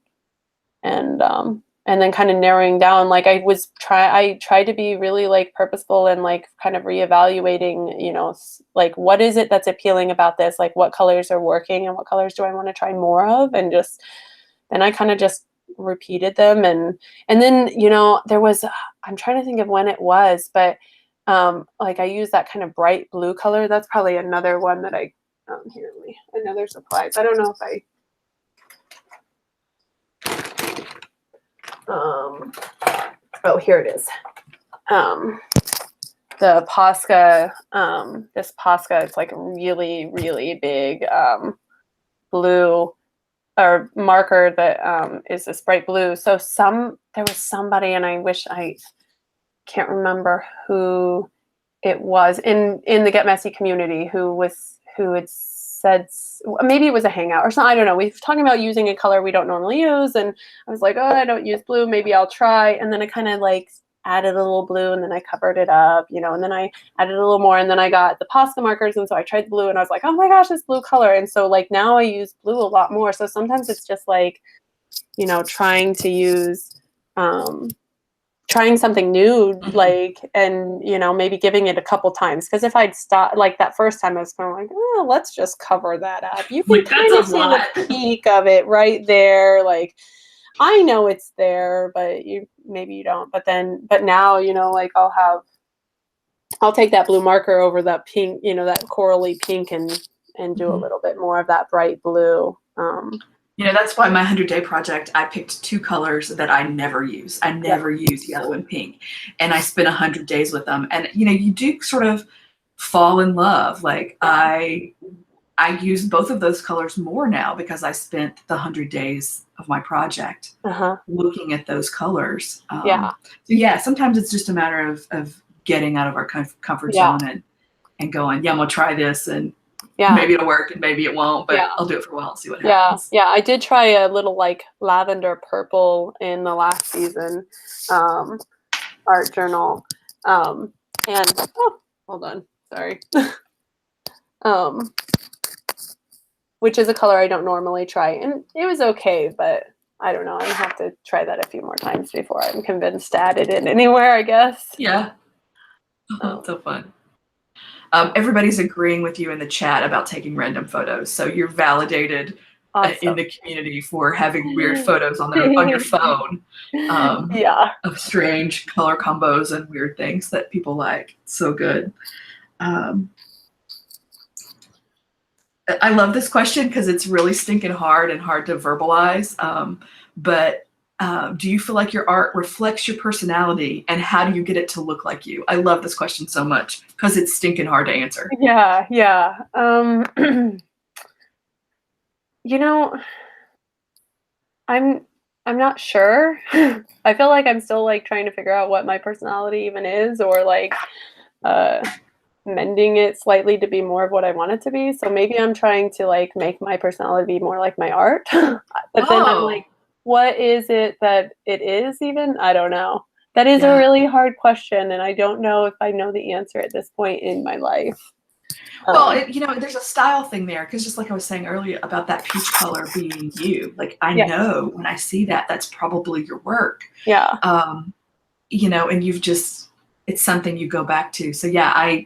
then kind of narrowing down. Like I tried to be really like purposeful and like kind of reevaluating, you know, like what is it that's appealing about this? Like what colors are working and what colors do I want to try more of? And just, then I kind of just repeated them. And then, you know, there was, I'm trying to think of when it was, but like I use that kind of bright blue color. That's probably another one that here, another surprise. I don't know if oh, here it is. The Posca, this Posca, it's like a really, really big blue or marker that is this bright blue. So there was somebody, and I wish I can't remember who it was in the Get Messy community who had said, maybe it was a hangout or something, I don't know. We've talking about using a color we don't normally use, and I was like, oh, I don't use blue, maybe I'll try. And then I kind of like added a little blue, and then I covered it up, you know, and then I added a little more, and then I got the Posca markers, and so I tried the blue, and I was like, oh my gosh, this blue color. And so like now I use blue a lot more. So sometimes it's just like, you know, trying to use trying something new, like, and, you know, maybe giving it a couple times. Because if I'd stop, like that first time, I was kind of like, oh, let's just cover that up. You can Like, kind of see the peak of it right there. Like, I know it's there, but maybe you don't. But now, you know, like I'll take that blue marker over that pink, you know, that corally pink, and do a little bit more of that bright blue. You know, that's why my 100-day project, I picked two colors that I never use. I never use yellow and pink. And I spent 100 days with them. And, you know, you do sort of fall in love. Like I use both of those colors more now because I spent the 100 days of my project looking at those colors. So yeah, sometimes it's just a matter of getting out of our comfort zone and going, yeah, I'm gonna try this, and maybe it'll work and maybe it won't, but I'll do it for a while and see what happens. Yeah, I did try a little like lavender purple in the last season art journal. And oh, hold on, sorry. which is a color I don't normally try. And it was okay, but I don't know. I have to try that a few more times before I'm convinced to add it in anywhere, I guess. Yeah. Oh, so fun. Everybody's agreeing with you in the chat about taking random photos. So you're validated in the community for having weird photos on your phone. Yeah. Of strange color combos and weird things that people like. So good. I love this question because it's really stinking hard and hard to verbalize. But do you feel like your art reflects your personality, and how do you get it to look like you? I love this question so much because it's stinking hard to answer. Yeah, yeah. You know, I'm not sure. I feel like I'm still like trying to figure out what my personality even is, or like mending it slightly to be more of what I want it to be. So maybe I'm trying to like make my personality more like my art. But then I'm like, what is it that it is even? I don't know. That is a really hard question, and I don't know if I know the answer at this point in my life. Well, there's a style thing there, because just like I was saying earlier about that peach color being you, like I know when I see that, that's probably your work. Yeah. And it's something you go back to. So yeah,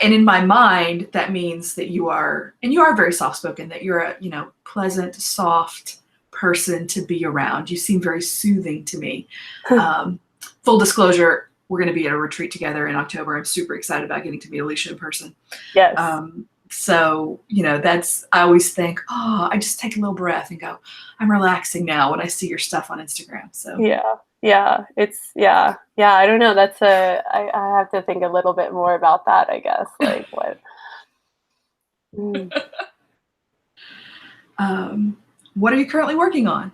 and in my mind, that means that you are very soft-spoken, that you're a, pleasant, soft person to be around. You seem very soothing to me. Full disclosure, we're going to be at a retreat together in October. I'm super excited about getting to meet Alicia in person. Yes. So, I always think, I just take a little breath and go, I'm relaxing now when I see your stuff on Instagram. So yeah, I don't know. I have to think a little bit more about that, I guess. Like what? What are you currently working on?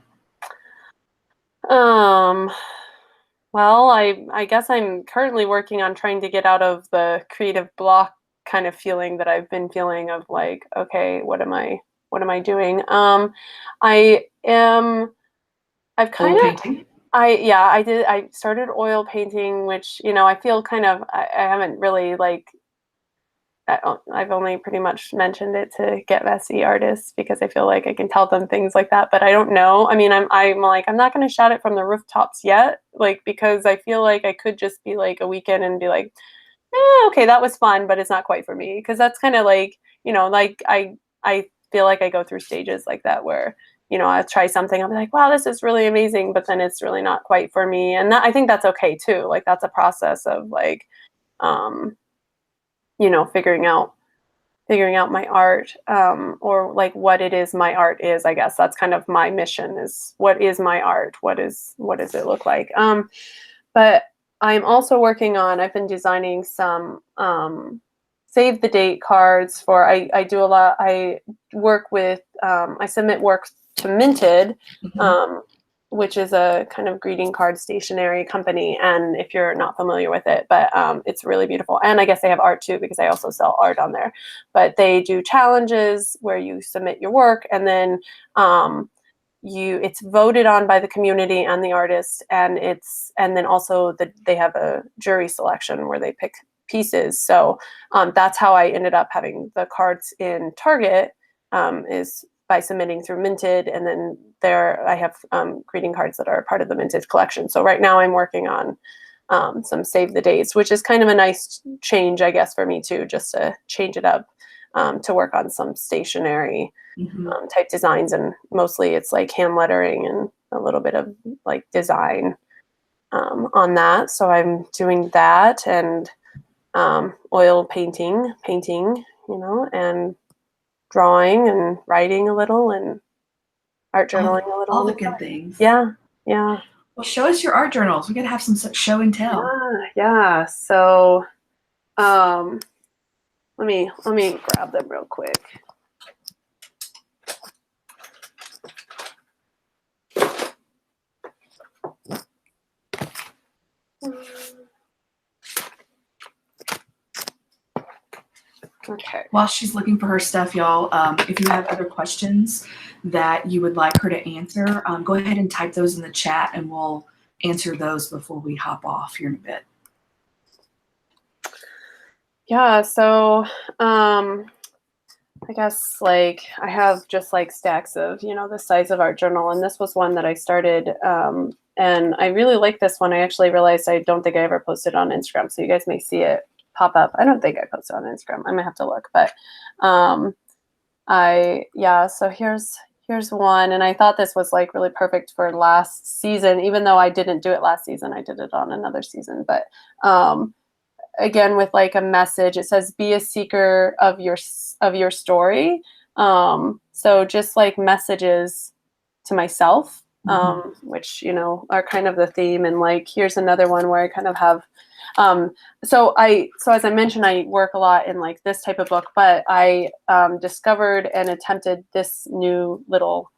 Well, I guess I'm currently working on trying to get out of the creative block kind of feeling that I've been feeling of like, okay, what am I doing? I started oil painting, which, I feel kind of, I haven't really like, I've only pretty much mentioned it to get messy artists because I feel like I can tell them things like that, but I don't know. I mean, I'm like, I'm not going to shout it from the rooftops yet, like, because I feel like I could just be like a weekend and be like, okay, that was fun, but it's not quite for me. Cause that's kind of like, like I feel like I go through stages like that where, I try something, I'll be like, wow, this is really amazing, but then it's really not quite for me. And I think that's okay too. Like that's a process of like, figuring out my art, or like what it is my art is. I guess that's kind of my mission, is what is my art? What does it look like? But I'm also I've been designing some save the date cards for, I do a lot. I work with, I submit work to Minted, which is a kind of greeting card stationery company. And if you're not familiar with it, but it's really beautiful. And I guess they have art too, because I also sell art on there. But they do challenges where you submit your work, and then it's voted on by the community and the artist, and then also they have a jury selection where they pick pieces. So that's how I ended up having the cards in Target, is by submitting through Minted, and then I have greeting cards that are part of the Minted collection. So right now I'm working on some save the dates, which is kind of a nice change, I guess, for me too, just to change it up, to work on some stationery type designs, and mostly it's like hand lettering and a little bit of like design on that. So I'm doing that, and oil painting, and drawing and writing a little, and art journaling a little. All the good things. Yeah. Well, show us your art journals. We got to have some show and tell. Yeah. So, let me grab them real quick. Okay. While she's looking for her stuff, y'all, if you have other questions that you would like her to answer, go ahead and type those in the chat, and we'll answer those before we hop off here in a bit. Yeah, so I guess like I have just like stacks of, the size of art journal, and this was one that I started, and I really like this one. I actually realized I don't think I ever posted on Instagram, so you guys may see it pop up. I don't think I posted on Instagram. I might have to look, but so here's one, and I thought this was like really perfect for last season, even though I didn't do it last season. I did it on another season, but again with like a message. It says, be a seeker of your story. So just like messages to myself, which are kind of the theme. And like here's another one where I kind of have so as I mentioned, I work a lot in like this type of book, but I discovered and attempted this new little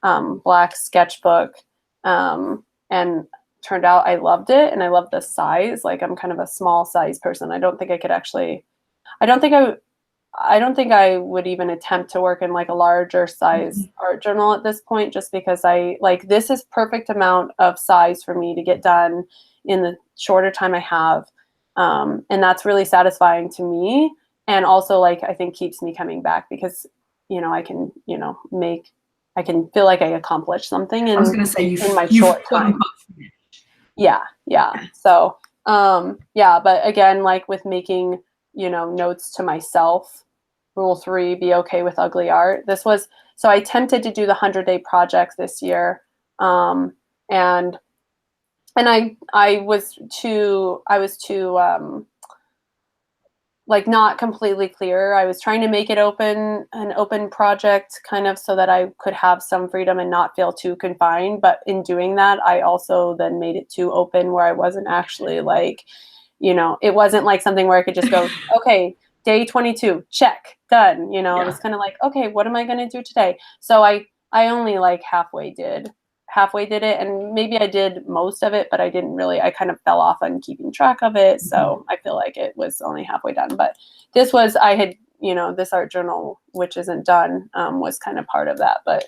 black sketchbook, and turned out I loved it, and I love the size. Like I'm kind of a small size person. I don't think I could actually. I don't think I would even attempt to work in like a larger size art journal at this point, just because I like this is perfect amount of size for me to get done in the shorter time I have. And that's really satisfying to me. And also like, I think keeps me coming back because, I can, I can feel like I accomplished something I was going to say in my you've short quote time. unquote finished. Yeah. So, but again, like with making, notes to myself, rule 3, be okay with ugly art. So I attempted to do the 100-day project this year. And I was too like not completely clear. I was trying to make it an open project kind of so that I could have some freedom and not feel too confined. But in doing that, I also then made it too open where I wasn't actually like, it wasn't like something where I could just go, okay, day 22, check, done. It was kind of like, okay, what am I going to do today? So I only like halfway did it, and maybe I did most of it, but I kind of fell off on keeping track of it. So I feel like it was only halfway done. But this art journal, which isn't done, was kind of part of that. But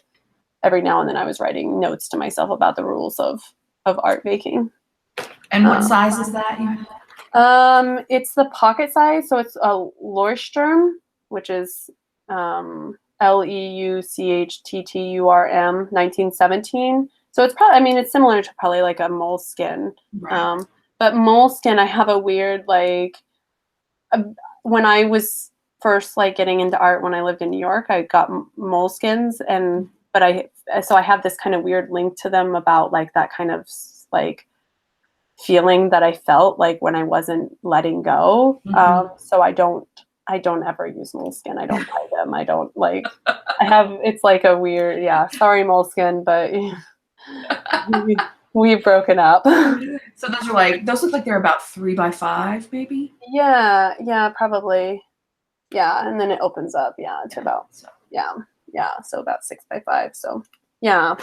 every now and then I was writing notes to myself about the rules of art making. And what size is that? It's the pocket size, so it's a Leuchtturm, which is Leuchtturm 1917. So it's probably, it's similar to probably like a moleskin. Right. But moleskin, I have a weird like when I was first like getting into art when I lived in New York, I got moleskins, but I have this kind of weird link to them about like that kind of like feeling that I felt like when I wasn't letting go. So I don't ever use moleskin. I don't buy them. I don't like, it's like a weird, sorry moleskin, but we've broken up. So those look like they're about 3 by 5 maybe? Yeah, probably. Yeah. And then it opens up, to about, so about 6 by 5. So yeah,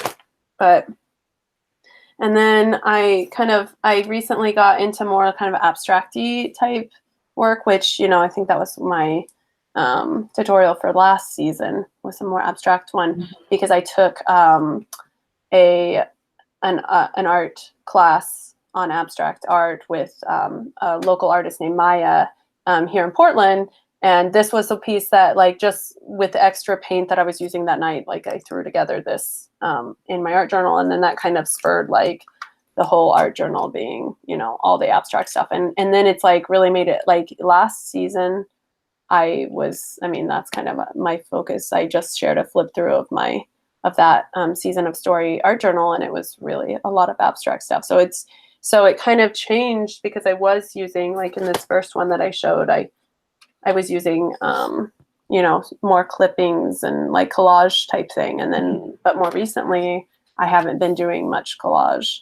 and then I recently got into more kind of abstract-y type work, which, I think that was my tutorial for last season, was a more abstract one, because I took an art class on abstract art with a local artist named Maya here in Portland. And this was a piece that, like, just with the extra paint that I was using that night, like I threw together this in my art journal, and then that kind of spurred like the whole art journal being, all the abstract stuff. And then it's like really made it like last season. That's kind of my focus. I just shared a flip through of that season of story art journal, and it was really a lot of abstract stuff. So it kind of changed because I was using, like in this first one that I showed, I was using, more clippings and like collage type thing. And then, but more recently, I haven't been doing much collage.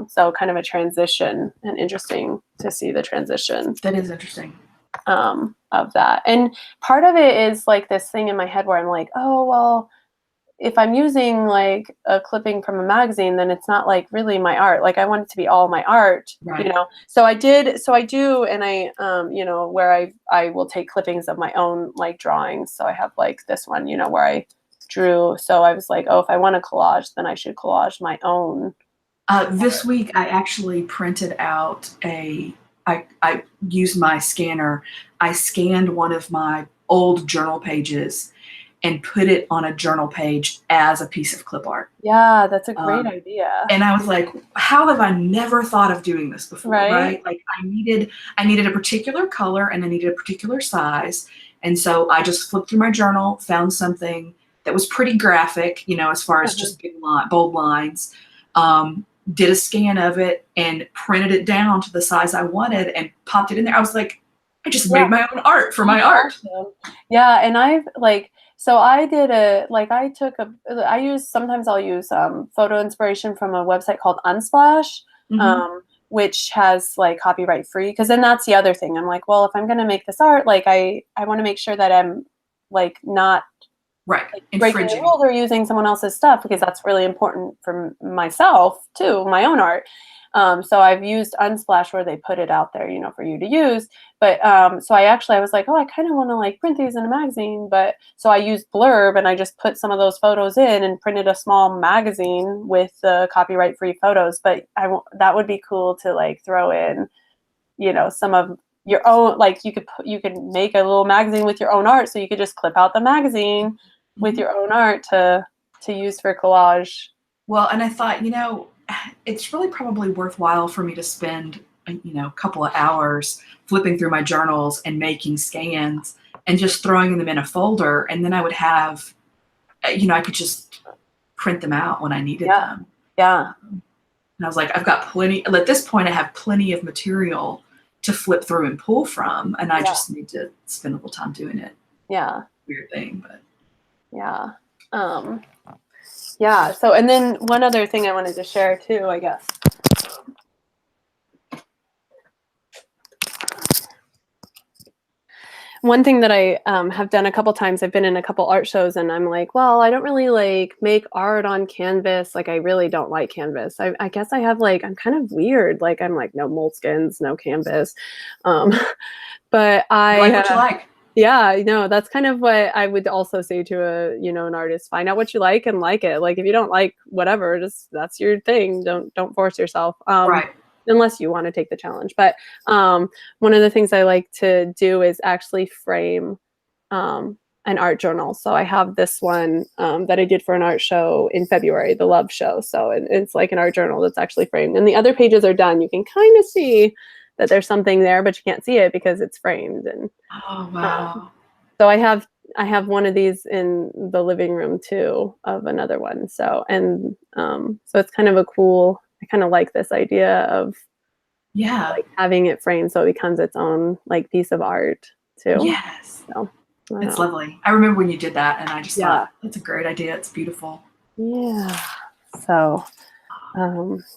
So kind of a transition, and interesting to see the transition. That is interesting. Of that. And part of it is like this thing in my head where I'm like, oh, well, if I'm using like a clipping from a magazine, then it's not like really my art. Like I want it to be all my art, right. So I do. And I, where I will take clippings of my own like drawings. So I have like this one, where I drew. So I was like, oh, if I want to collage, then I should collage my own. This week I actually printed out a I used my scanner. I scanned one of my old journal pages and put it on a journal page as a piece of clip art. Yeah, that's a great Um, idea. and I was like, how have I never thought of doing this before, Right? right? Like I needed a particular color and I needed a particular size. And so I just flipped through my journal, found something that was pretty graphic, you know, as far as Uh-huh. just big bold lines, did a scan of it and printed it down to the size I wanted and popped it in there. I was like, I just Yeah. made my own art for my That's art. awesome. Yeah, and I've like so I did a like I took a I use sometimes I'll use photo inspiration from a website called Unsplash, Mm-hmm. which has like copyright free because then that's the other thing. I'm like, well, if I'm gonna make this art, like I want to make sure that I'm like not Right. like breaking the Infringing. rules or using someone else's stuff because that's really important for myself too, my own art. So I've used Unsplash where they put it out there, you know, for you to use. But so I was like, oh, I kind of want to like print these in a magazine. But so I used Blurb and I just put some of those photos in and printed a small magazine with the copyright free photos. But that would be cool to like throw in, you know, some of your own, like you could make a little magazine with your own art. So you could just clip out the magazine with Mm-hmm. your own art to use for collage. Well, and I thought, you know, it's really probably worthwhile for me to spend, you know, a couple of hours flipping through my journals and making scans and just throwing them in a folder. And then I would have, you know, I could just print them out when I needed Yeah. them. Yeah. And I was like, I've got plenty, at this point, I have plenty of material to flip through and pull from. And I Yeah. just need to spend a little time doing it. Yeah. Weird thing, but. Yeah. Yeah. So, and then one other thing I wanted to share too, I guess. One thing that I have done a couple times, I've been in a couple art shows and I'm like, well, I don't really like make art on canvas. Like, I really don't like canvas. I guess I have like, I'm kind of weird. Like, I'm like, no moleskins, no canvas. Um, but You like what you like. yeah, you know, that's kind of what I would also say to a, you know, an artist, find out what you like and like it. Like if you don't like whatever, just that's your thing. Don't force yourself. Right. Unless you want to take the challenge. But one of the things I like to do is actually frame an art journal. So I have this one that I did for an art show in February, the Love Show. So it's like an art journal that's actually framed. And the other pages are done. You can kind of see that there's something there, but you can't see it because it's framed. And Oh, wow. so I have one of these in the living room too of another one. So so it's kind of a cool. I kind of like this idea of Yeah. like having it framed so it becomes its own like piece of art too. Yes. So It's lovely. I remember when you did that and I just Yeah. thought, that's a great idea. It's beautiful. Yeah. So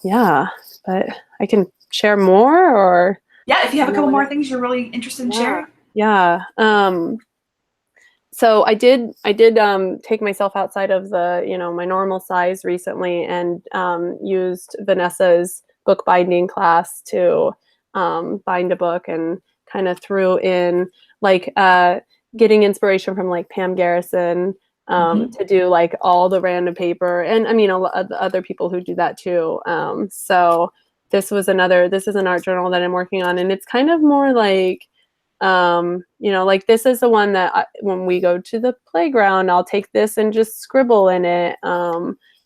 yeah, but I can share more or Yeah, if you have a couple No, more things you're really interested in sharing. yeah. So I did take myself outside of the, you know, my normal size recently and used Vanessa's book binding class to bind a book and kind of threw in like getting inspiration from like Pam Garrison to do like all the random paper. And I mean, a lot of other people who do that too. So this is an art journal that I'm working on and it's kind of more like, you know, like this is the one that when we go to the playground, I'll take this and just scribble in it.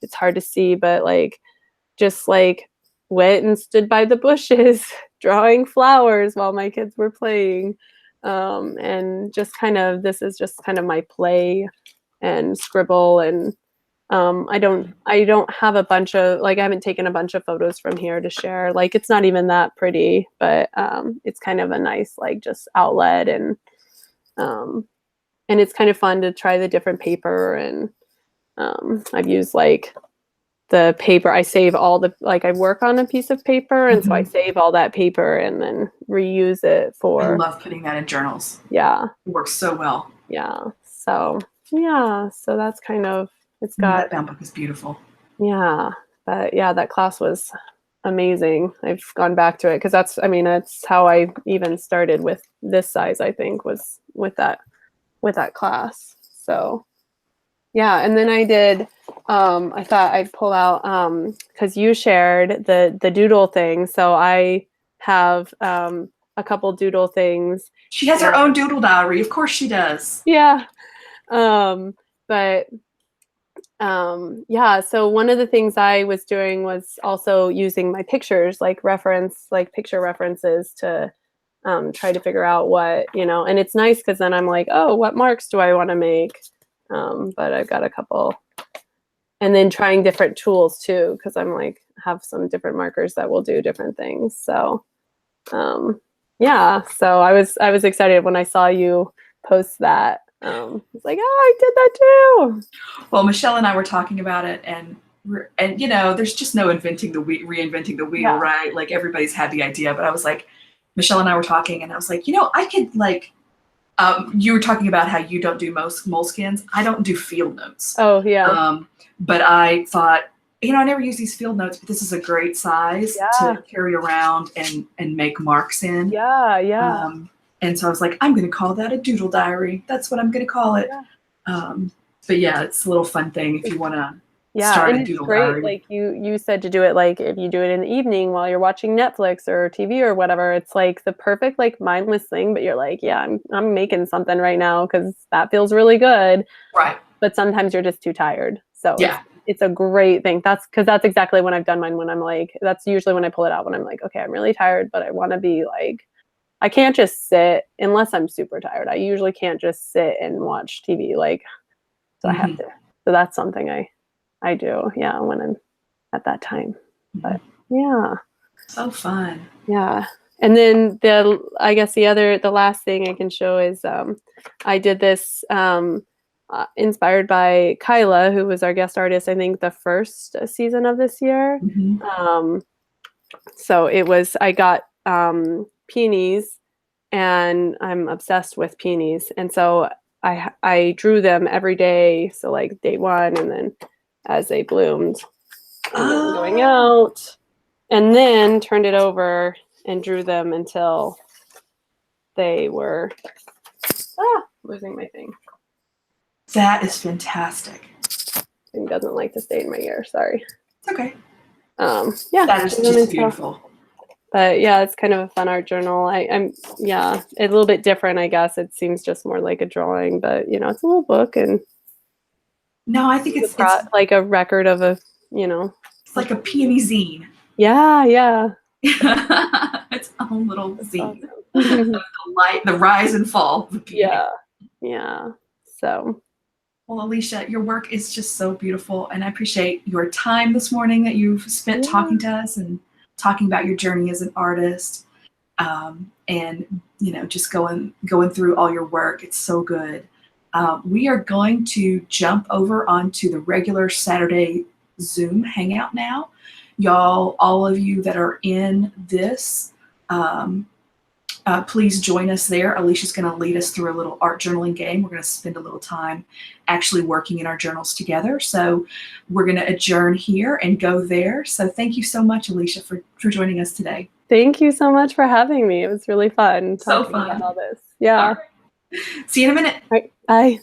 It's hard to see, but like just like went and stood by the bushes drawing flowers while my kids were playing. And just kind of this is just kind of my play and scribble and I don't have a bunch of like I haven't taken a bunch of photos from here to share. Like it's not even that pretty, but it's kind of a nice like just outlet and it's kind of fun to try the different paper and I've used like the paper. I save all the like I work on a piece of paper and so I save all that paper and then reuse it I for love putting that in journals. yeah. It works so well. Yeah. So yeah, so that's kind of it's got That bound book is beautiful. yeah, but yeah, that class was amazing. I've gone back to it because that's how I even started with this size, I think, was with that class. So yeah, and then I did I thought I'd pull out because you shared the doodle thing. So I have a couple doodle things. She has her own doodle diary. Of course she does. Yeah. But yeah, so one of the things I was doing was also using my pictures, like picture references to try to figure out what, and it's nice because then I'm like, oh, what marks do I want to make? But I've got a couple. And then trying different tools too, because I'm like, have some different markers that will do different things. So yeah, so I was excited when I saw you post that. I was like, oh, I did that too. Well, Michelle and I were talking about it, and there's just no reinventing the wheel, Yeah. right? Like everybody's had the idea, but I was like, Michelle and I were talking, and I was like, I could like, you were talking about how you don't do most moleskins. I don't do field notes. Oh yeah. But I thought, I never use these field notes, but this is a great size to carry around and make marks in. Yeah, yeah. And so I was like, I'm going to call that a doodle diary. That's what I'm going to call it. Yeah. But yeah, it's a little fun thing if you want to Yeah, start and a doodle it's great. diary. Like you said to do it like if you do it in the evening while you're watching Netflix or TV or whatever, it's like the perfect like mindless thing, but you're like, yeah, I'm making something right now because that feels really good. Right. But sometimes you're just too tired. So yeah, it's a great thing. That's exactly when I've done mine, when I'm like, that's usually when I pull it out, when I'm like, okay, I'm really tired, but I want to be like, I can't just sit unless I'm super tired. I usually can't just sit and watch TV. Like, so I have to. So that's something I do. Yeah. When I'm at that time, but yeah. So fun. Yeah. And then I guess the last thing I can show is, I did this, inspired by Kyla, who was our guest artist, I think the first season of this year. So I got peonies, and I'm obsessed with peonies. And so I drew them every day. So like day one, and then as they bloomed, and then going out, and then turned it over and drew them until they were losing my thing. That is fantastic. It doesn't like to stay in my ear. Sorry. It's okay. Yeah. That is just beautiful. But yeah, it's kind of a fun art journal. I'm a little bit different, I guess. It seems just more like a drawing, but it's a little book, and no, I think it's like a record of a, it's like a peony zine. Yeah, yeah. Its own little zine. Awesome. the rise and fall of the peony. Yeah, yeah. So. Well, Alicia, your work is just so beautiful, and I appreciate your time this morning that you've spent talking to us and talking about your journey as an artist, and just going through all your work. It's so good. We are going to jump over onto the regular Saturday Zoom hangout now. Y'all, all of you that are in this, please join us there. Alicia's going to lead us through a little art journaling game. We're going to spend a little time actually working in our journals together. So we're going to adjourn here and go there. So thank you so much, Alicia, for joining us today. Thank you so much for having me. It was really fun So talking fun about all this. Yeah. All right. See you in a minute. All right. Bye.